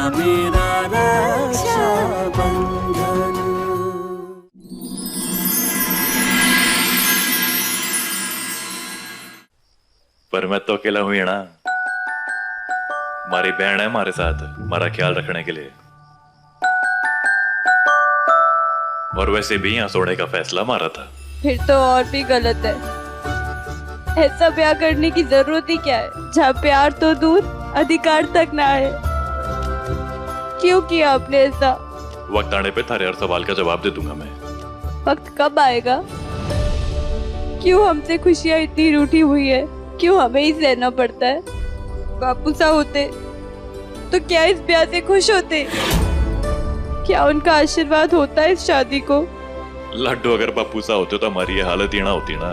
मेरा रक्षाबंधन। पर मैं तो अकेला हुई ना, हमारी बहन है हमारे साथ हमारा ख्याल रखने के लिए। और वैसे भी यहाँ सोने का फैसला हमारा था। फिर तो और भी गलत है। ऐसा ब्याह करने की जरूरत ही क्या है जहाँ प्यार तो दूर अधिकार तक ना है। क्यों किया आपने ऐसा? वक्त आने पे थारे हर सवाल का जवाब दे दूंगा मैं। वक्त कब आएगा? क्यों हमसे खुशियाँ इतनी रूठी हुई है? क्यों हमें ही सहना पड़ता है? बापू सा होते तो क्या इस ब्याह से खुश होते? क्या उनका आशीर्वाद होता है इस शादी को? लड्डू अगर बापू सा होते तो हमारी ये हालत ही ना होती ना।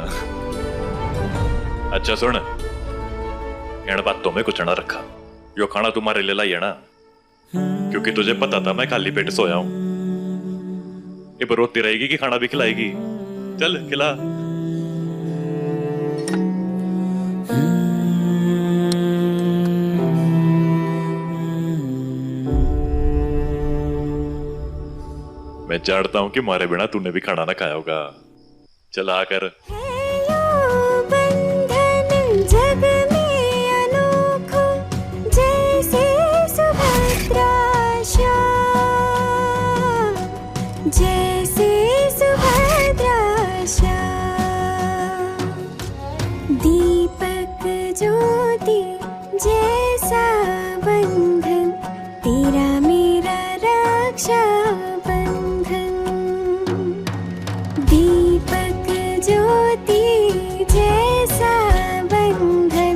अच्छा सुन, इन बातों में कुछ ना रखा। यो खाना तुम्हारे लिए लाई है ना, क्योंकि तुझे पता था मैं खाली पेट सोया हूं। ये रोती रहेगी कि खाना भी खिलाएगी? चल खिला। मैं जानता हूं कि मारे बिना तूने भी खाना ना खाया होगा। चल आकर। जग में अनोखा जैसे सुभद्रा श्याम, जैसे सुभद्रा श्याम, दीपक ज्योति जैसा बंधन, तेरा मेरा रक्षा बंधन। दीपक ज्योति जैसा बंधन,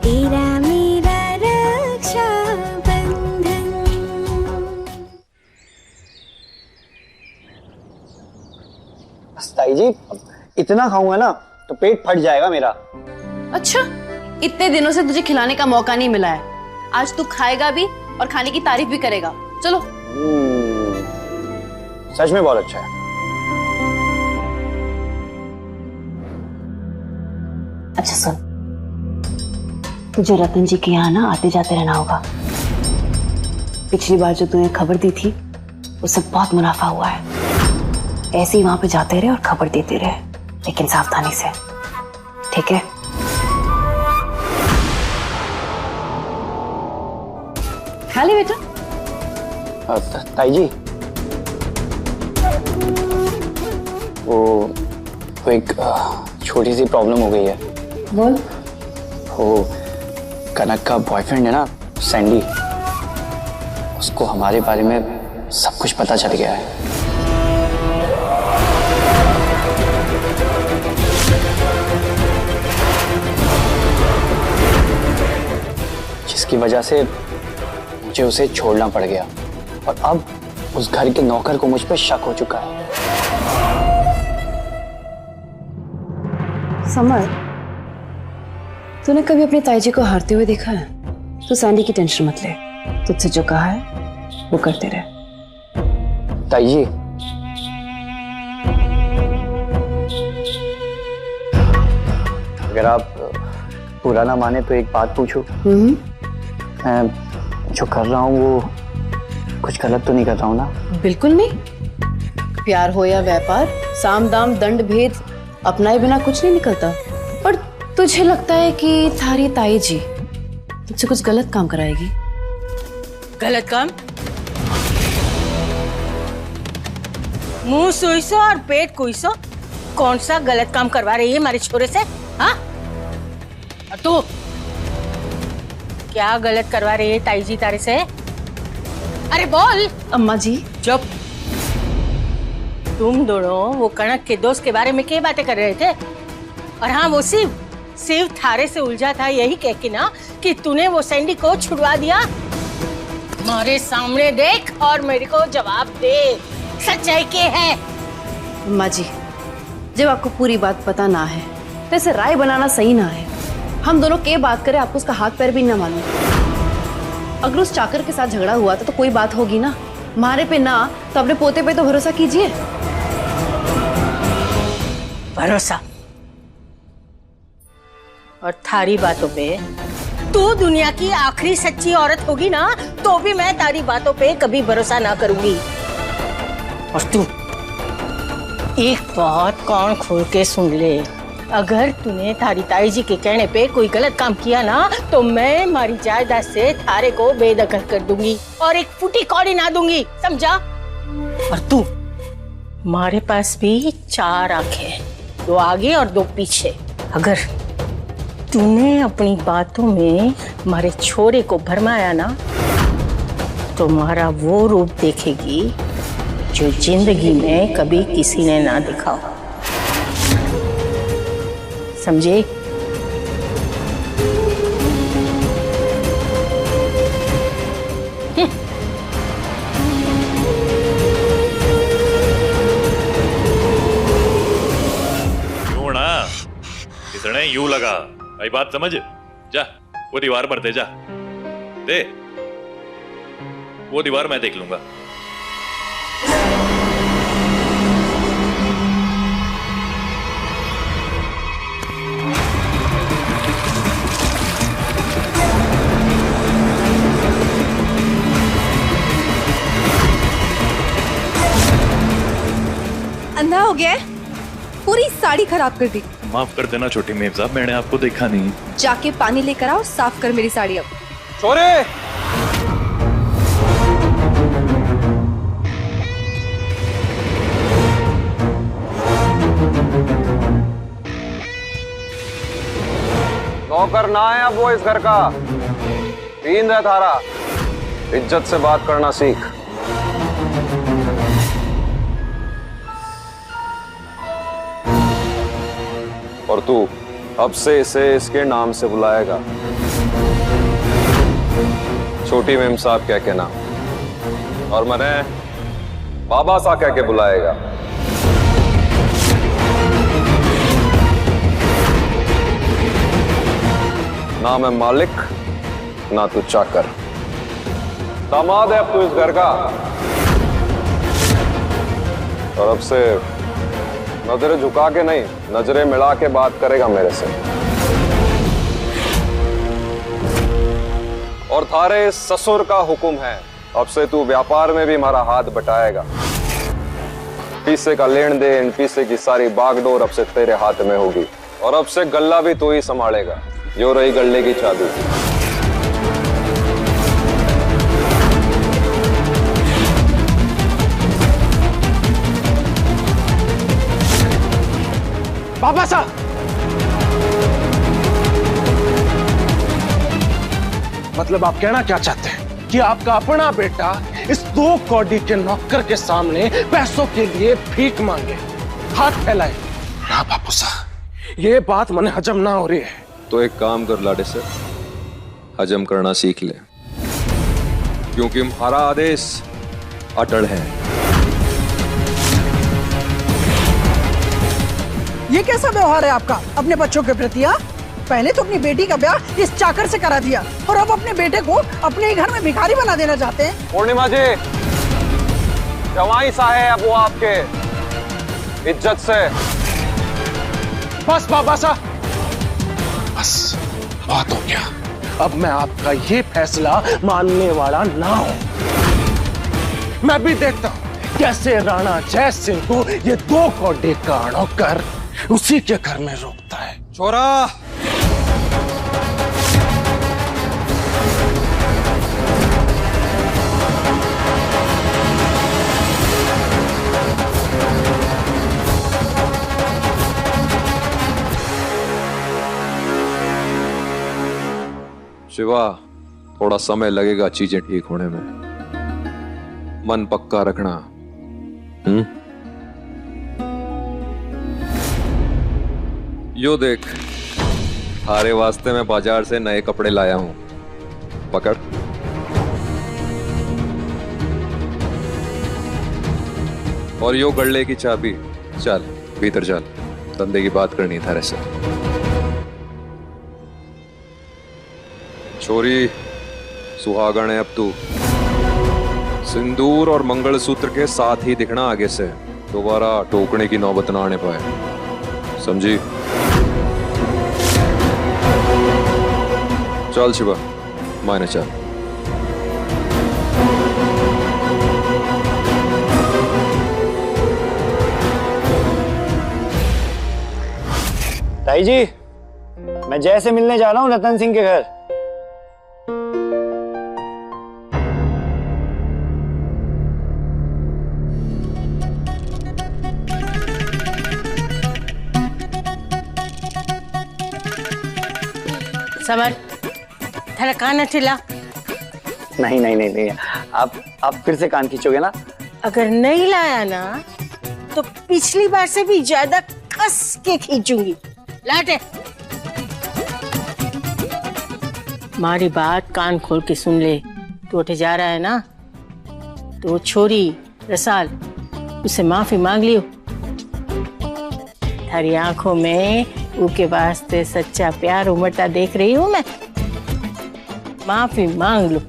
तेरा मेरा रक्षा बंधन। ताई जी, इतना खाऊंगा ना तो पेट फट जाएगा मेरा। अच्छा, इतने दिनों से तुझे खिलाने का मौका नहीं मिला है, आज तू खाएगा भी और खाने की तारीफ भी करेगा। चलो। सच में बहुत अच्छा है। अच्छा सुन, तुझे रतन जी के यहाँ ना आते जाते रहना होगा। पिछली बार जो तूने खबर दी थी उससे बहुत मुनाफा हुआ है। ऐसे ही वहां पे जाते रहे और खबर देते रहे, लेकिन सावधानी से, ठीक है? खा ले बेटा। ताई जी, वो एक छोटी सी प्रॉब्लम हो गई है। बोल। वो कनक का बॉयफ्रेंड है ना, सैंडी, उसको हमारे बारे में सब कुछ पता चल गया है। जिसकी वजह से मुझे उसे छोड़ना पड़ गया और अब उस घर के नौकर को मुझ पर शक हो चुका है। समर, तूने कभी अपनी ताई जी को हारते हुए देखा है? तू सैंडी की टेंशन मत ले, तुझसे जो कहा है वो करते रहे। ताई जी, अगर आप बुरा ना माने तो एक बात पूछूं? मैं जो कर रहा हूँ वो कुछ गलत तो नहीं कर रहा हूँ ना? बिल्कुल नहीं। प्यार हो या व्यापार, साम दाम दंड भेद अपनाए बिना कुछ नहीं निकलता। पर तुझे लगता है कि थारी ताई जी तुझसे कुछ गलत काम कराएगी? गलत काम? मुंह सुईसो और पेट कुईसो, कौन सा गलत काम करवा रही है हमारे छोरे से? हाँ? और तू क्या गलत करवा रही है ताई जी तारे से? अरे बोल। अम्मा जी चुप। तुम दोनों वो कनक के दोस्त के बारे में क्या बातें कर रहे थे? और हाँ, वो शिव थारे से उलझा था यही कह के ना कि तूने वो सैंडी को छुड़वा दिया। हमारे सामने देख और मेरे को जवाब दे, सच्चाई क्या है? अम्मा जी, जब आपको पूरी बात पता ना है तो ऐसे राय बनाना सही ना है। हम दोनों के बात करें, आपको उसका हाथ पैर भी ना मालूम। अगर उस चाकर के साथ झगड़ा हुआ था तो कोई बात होगी ना, हमारे पे ना तो अपने पोते पे तो भरोसा कीजिए। भरोसा? और थारी बातों पे तू दुनिया की आखिरी सच्ची औरत होगी ना, तो भी मैं तारी बातों पे कभी भरोसा ना करूंगी। और तू एक बात कान खोल के सुन ले, अगर तूने थारी ताई जी के कहने पे कोई गलत काम किया ना, तो मैं मारी जायदाद से थारे को बेदखल कर दूंगी और एक फुटी कौड़ी ना दूंगी, समझा? और तू, हमारे पास भी 4 आंखें, 2 आगे और 2 पीछे। अगर तूने अपनी बातों में हमारे छोरे को भरमाया ना, तो हमारा वो रूप देखेगी जो जिंदगी में कभी किसी ने ना देखा हो, समझे? यूं ना, इसने यूं लगा, भाई बात समझ। जा वो दीवार पर दे, जा दे, वो दीवार मैं देख लूंगा। अंधा हो गया है, पूरी साड़ी खराब कर दी। माफ कर देना छोटी मेम साहब, मैंने आपको देखा नहीं। जाके पानी लेकर आओ, साफ कर मेरी साड़ी अब। छोरे, नौकर ना है अब वो इस घर का। तीन है थारा, इज्जत से बात करना सीख। और तू अब से इसे इसके नाम से बुलाएगा, छोटी मेम साहब कह के नाम, और मैंने बाबा सा कह के बुलाएगा। ना मैं मालिक, ना तू चाकर। दामाद है अब तू इस घर का, और अब से नजरें झुका के नहीं, नजरें मिला के बात करेगा मेरे से। और थारे ससुर का हुक्म है, अब से तू व्यापार में भी हमारा हाथ बटाएगा। पीसे का लेन देन, पीसे की सारी बागडोर अब से तेरे हाथ में होगी, और अब से गल्ला भी तू ही संभालेगा। यो रही गल्ले की चाबी। बाबा साहब, मतलब आप कहना क्या चाहते हैं कि आपका अपना बेटा इस 2 कौड़ी के नौकर के सामने पैसों के लिए भीख मांगे, हाथ फैलाए? ना बापू साहब, ये बात मने हजम ना हो रही है। तो एक काम कर लाडे से, हजम करना सीख ले, क्योंकि हमारा आदेश अटल है। ये कैसा व्यवहार है आपका अपने बच्चों के प्रति? पहले तो अपनी बेटी का ब्याह इस चाकर से करा दिया, और अब अपने बेटे को अपने ही घर में भिखारी बना देना चाहते हैं। पूर्णिमा जी, जवाई सा है अब वो आपके, इज्जत से। बस बाबा साहब, बस बात हो गया। अब मैं आपका ये फैसला मानने वाला ना हूं। मैं भी देखता हूं कैसे राणा जय सिंह को ये 2 कौड़ी का नौकर उसी के घर में रोकता है। छोरा, शिवा, थोड़ा समय लगेगा चीजें ठीक होने में, मन पक्का रखना। यो देख, थारे वास्ते मैं बाजार से नए कपड़े लाया हूं, पकड़। और यो गड़ले की चाबी, चल भीतर चल, धंधे की बात करनी है थारे से। छोरी सुहागण है अब तू, सिंदूर और मंगलसूत्र के साथ ही दिखना आगे से, दोबारा टोकने की नौबत ना आने पाए, समझी? चल शिवा, मायने चल। ताई जी, मैं जय से मिलने जा रहा हूँ रतन सिंह के घर। समर, तेरा कान ठिला। नहीं नहीं नहीं नहीं, आप फिर से कान खींचोगे ना? अगर नहीं लाया ना तो पिछली बार से भी ज्यादा कस के खींचूंगी। लाटे, हमारी बात कान खोल के सुन ले। तू उठे जा रहा है ना, तो छोरी रसाल उससे माफी मांग लियो। थारी आंखों में उसके वास्ते सच्चा प्यार उमड़ता देख रही हूँ मैं। माफी मांग लो।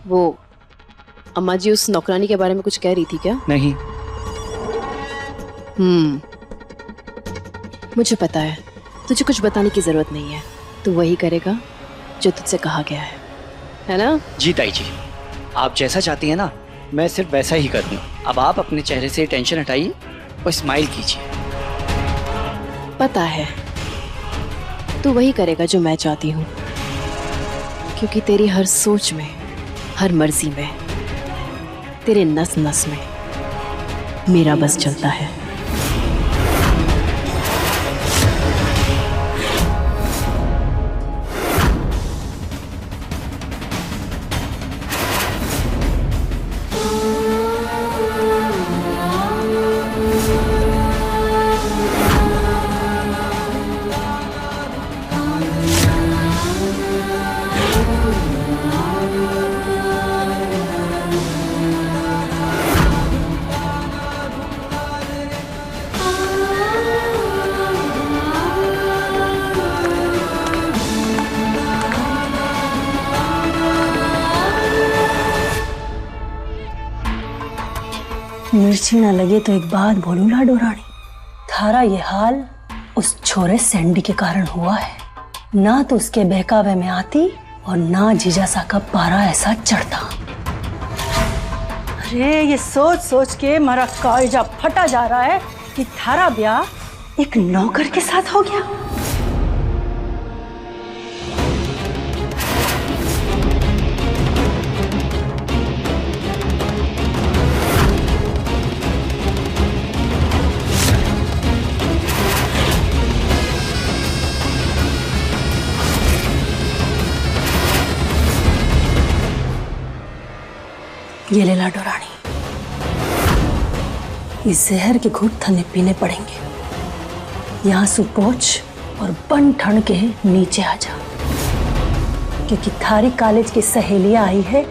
वो अम्मा जी उस नौकरानी के बारे में कुछ कह रही थी क्या? नहीं। मुझे पता है, तुझे कुछ बताने की जरूरत नहीं है। तू वही करेगा जो तुझसे कहा गया है ना? जी ताई जी, आप जैसा चाहती हैं ना, मैं सिर्फ वैसा ही कर दूं। अब आप अपने चेहरे से टेंशन हटाइए और स्माइल कीजिए। पता है तू वही करेगा जो मैं चाहती हूँ, क्योंकि तेरी हर सोच में, हर मर्जी में, तेरे नस नस में मेरा बस चलता है। मिर्ची ना लगे तो एक बात बोलूं लाडो रानी, थारा ये हाल उस छोरे सैंडी के कारण हुआ है। ना तो उसके बहकावे में आती और ना जीजासा का पारा ऐसा चढ़ता। अरे ये सोच सोच के मेरा कालजा फटा जा रहा है कि थारा ब्याह एक नौकर के साथ हो गया। ये ले लाडो रानी, इस जहर के घूंट थने पीने पड़ेंगे। यहाँ से पहुंच और बन ठन के नीचे आ जा, क्योंकि थारी कॉलेज की सहेलियां आई है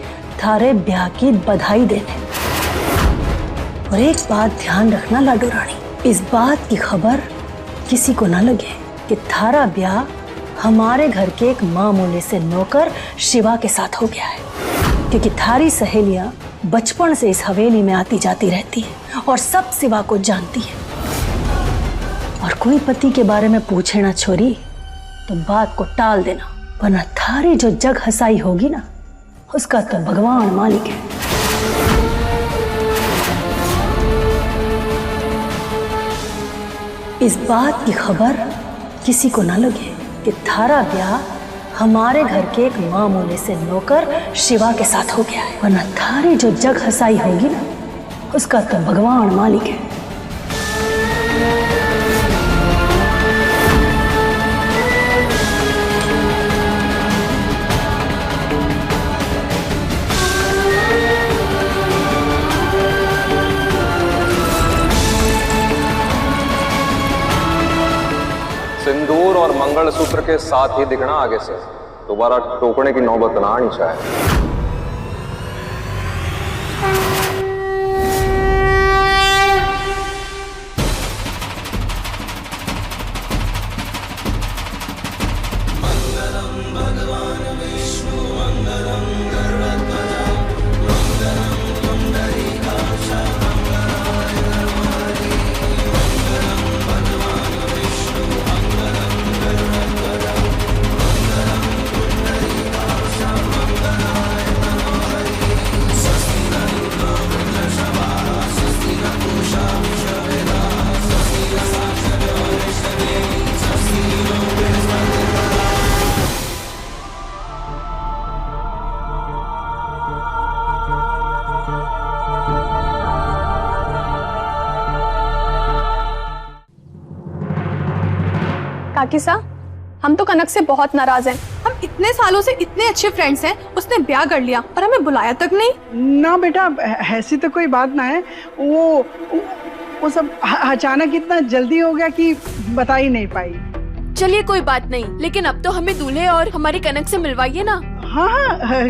थारे ब्याह की बधाई देने। और एक बात ध्यान रखना लाडो रानी, इस बात की खबर किसी को ना लगे कि थारा ब्याह हमारे घर के एक मामूली से नौकर शिवा के साथ हो गया है, क्योंकि थारी सहेलियां बचपन से इस हवेली में आती जाती रहती है और सब शिवा को जानती है। और कोई पति के बारे में पूछे ना छोरी तो बात को टाल देना, वरना थारी जो जग हंसाई होगी ना, उसका तो भगवान मालिक है। इस बात की खबर किसी को ना लगे कि थारा ब्याह हमारे घर के एक मामूली से नौकर शिवा के साथ हो गया है, वरना थारी जो जग हंसाई होगी ना, उसका तो भगवान मालिक है। मंगलसूत्र के साथ ही दिखना आगे से, दोबारा टोकने की नौबत ना आनी चाहिए। काकी साहब, हम तो कनक से बहुत नाराज हैं। हम इतने सालों से इतने अच्छे फ्रेंड्स हैं, उसने ब्याह कर लिया और हमें बुलाया तक नहीं। ना बेटा, ऐसी तो कोई बात ना है। वो सब अचानक इतना जल्दी हो गया कि बता ही नहीं पाई। चलिए कोई बात नहीं, लेकिन अब तो हमें दूल्हे और हमारी कनक से मिलवाइए ना। हाँ हाँ,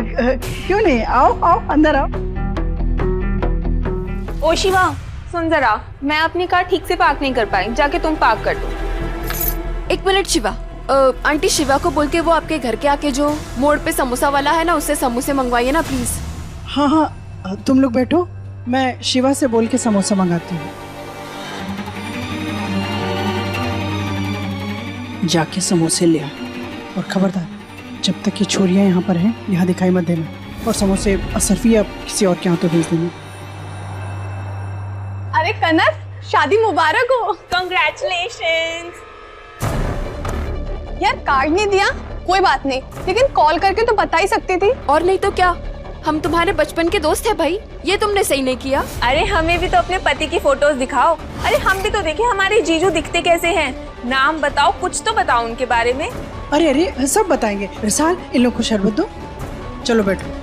क्यों नहीं, आओ आओ अंदर आओ। ओ शिवा सुन जरा, मैं अपनी कार ठीक से पार्क नहीं कर पाई, जाके तुम पार्क कर दो। एक मिनट शिवा, आंटी शिवा को बोल के वो आपके घर के आके जो मोड़ पे समोसा वाला है ना, उससे समोसे मंगवाइए ना प्लीज। हाँ हाँ, तुम लोग बैठो, मैं शिवा से बोल के समोसा मंगाती हूँ। जाके समोसे ले आओ, और खबरदार जब तक ये छोरियां यहाँ पर हैं यहाँ दिखाई मत देना, और समोसे असरफी या किसी और के यहाँ तो भेज देना। अरे कनक, शादी मुबारक हो। कांग्रेचुलेशंस। यार कार्ड नहीं दिया, कोई बात नहीं, लेकिन कॉल करके तो बता ही सकती थी। और नहीं तो क्या, हम तुम्हारे बचपन के दोस्त हैं भाई, ये तुमने सही नहीं किया। अरे हमें भी तो अपने पति की फोटोज दिखाओ। अरे हम भी तो देखें हमारे जीजू दिखते कैसे हैं। नाम बताओ, कुछ तो बताओ उनके बारे में। अरे अरे सब बताएंगे। रिसाल, इन लोग को शरबत दो, चलो बैठो।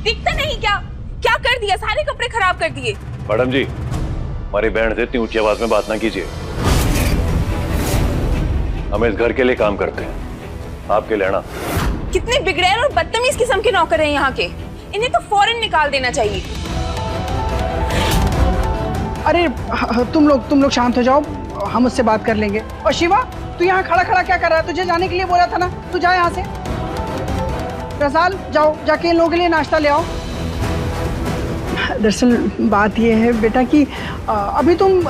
दिखता नहीं क्या? क्या कर दिया, सारे कपड़े खराब कर दिए। मैडम जी, हमारी बहन से इतनी ऊंची आवाज में बात ना कीजिए। हम इस घर के लिए काम करते हैं, आपके लिए ना। कितने बिगड़ैल और बदतमीज किस्म के नौकर हैं यहाँ के, इन्हें तो फौरन निकाल देना चाहिए। अरे तुम लोग शांत हो जाओ, हम उससे बात कर लेंगे। और शिवा, तू यहाँ खड़ा खड़ा क्या कर रहा है? तुझे जाने के लिए बोला था ना, तू जा यहाँ से। रसाल, जाओ जाके इन लोगों के लिए नाश्ता ले आओ। दरअसल बात यह है बेटा कि अभी तुम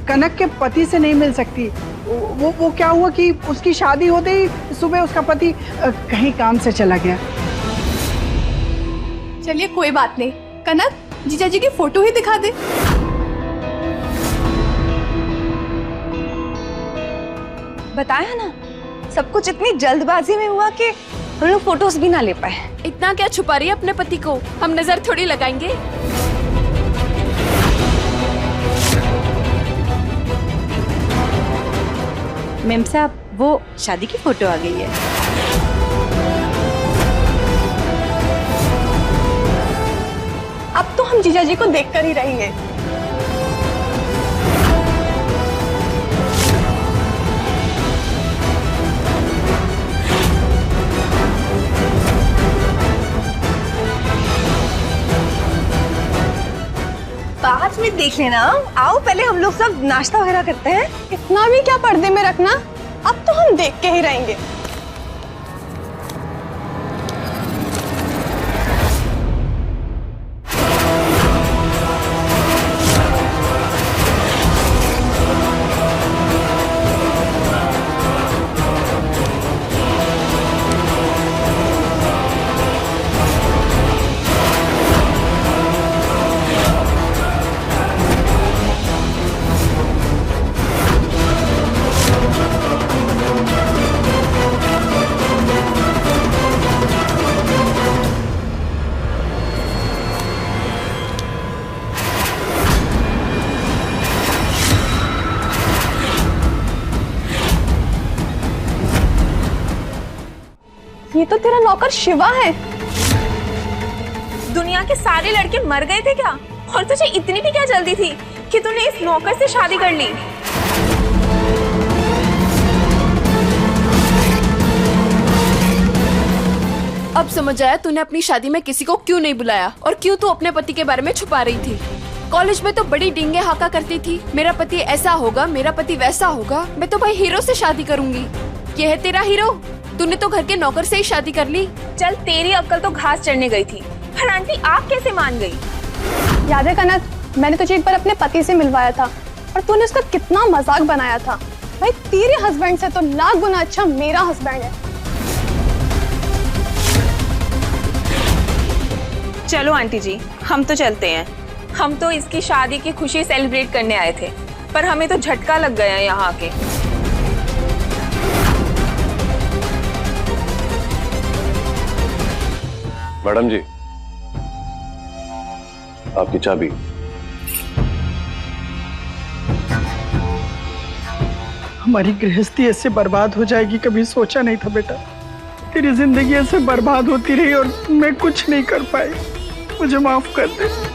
कनक के पति से नहीं मिल सकती। वो क्या हुआ कि उसकी शादी होते ही सुबह उसका पति कहीं काम से चला गया। चलिए कोई बात नहीं, कनक जीजा जी की फोटो ही दिखा दे। बताया ना, सब कुछ इतनी जल्दबाजी में हुआ कि हम लोग फोटोज भी ना ले पाए। इतना क्या छुपा रही है अपने पति को, हम नजर थोड़ी लगाएंगे। मैम साहब, वो शादी की फोटो आ गई है। अब तो हम जीजा जी को देखकर ही रहेंगे। बाद में देख लेना, आओ पहले हम लोग सब नाश्ता वगैरह करते हैं। इतना भी क्या पर्दे में रखना, अब तो हम देख के ही रहेंगे। ये तो तेरा नौकर शिवा है। दुनिया के सारे लड़के मर गए थे क्या? और तुझे इतनी भी क्या जल्दी थी कि तूने इस नौकर से शादी कर ली? अब समझ आया तूने अपनी शादी में किसी को क्यों नहीं बुलाया और क्यों तू अपने पति के बारे में छुपा रही थी। कॉलेज में तो बड़ी डींगे हाका करती थी, मेरा पति ऐसा होगा, मेरा पति वैसा होगा, मैं तो भाई हीरो से शादी करूंगी। ये है तेरा हीरो? तूने तो घर के नौकर से ही शादी कर ली। चल तेरी अक्ल तो घास चढ़ने गई थी, पर आंटी आप कैसे मान गई? याद है कनक, मैंने तुझे एक बार अपने पति से मिलवाया था और तूने उसका कितना मजाक बनाया था। भाई तेरे हस्बैंड से तो लाख गुना अच्छा मेरा हस्बैंड है। चलो आंटी जी, हम तो चलते हैं। हम तो इसकी शादी की खुशी सेलिब्रेट करने आए थे, पर हमें तो झटका लग गया यहाँ आके। मैडम जी, आपकी चाबी। हमारी गृहस्थी ऐसे बर्बाद हो जाएगी कभी सोचा नहीं था बेटा। तेरी जिंदगी ऐसे बर्बाद होती रही और मैं कुछ नहीं कर पाई। मुझे माफ कर दे।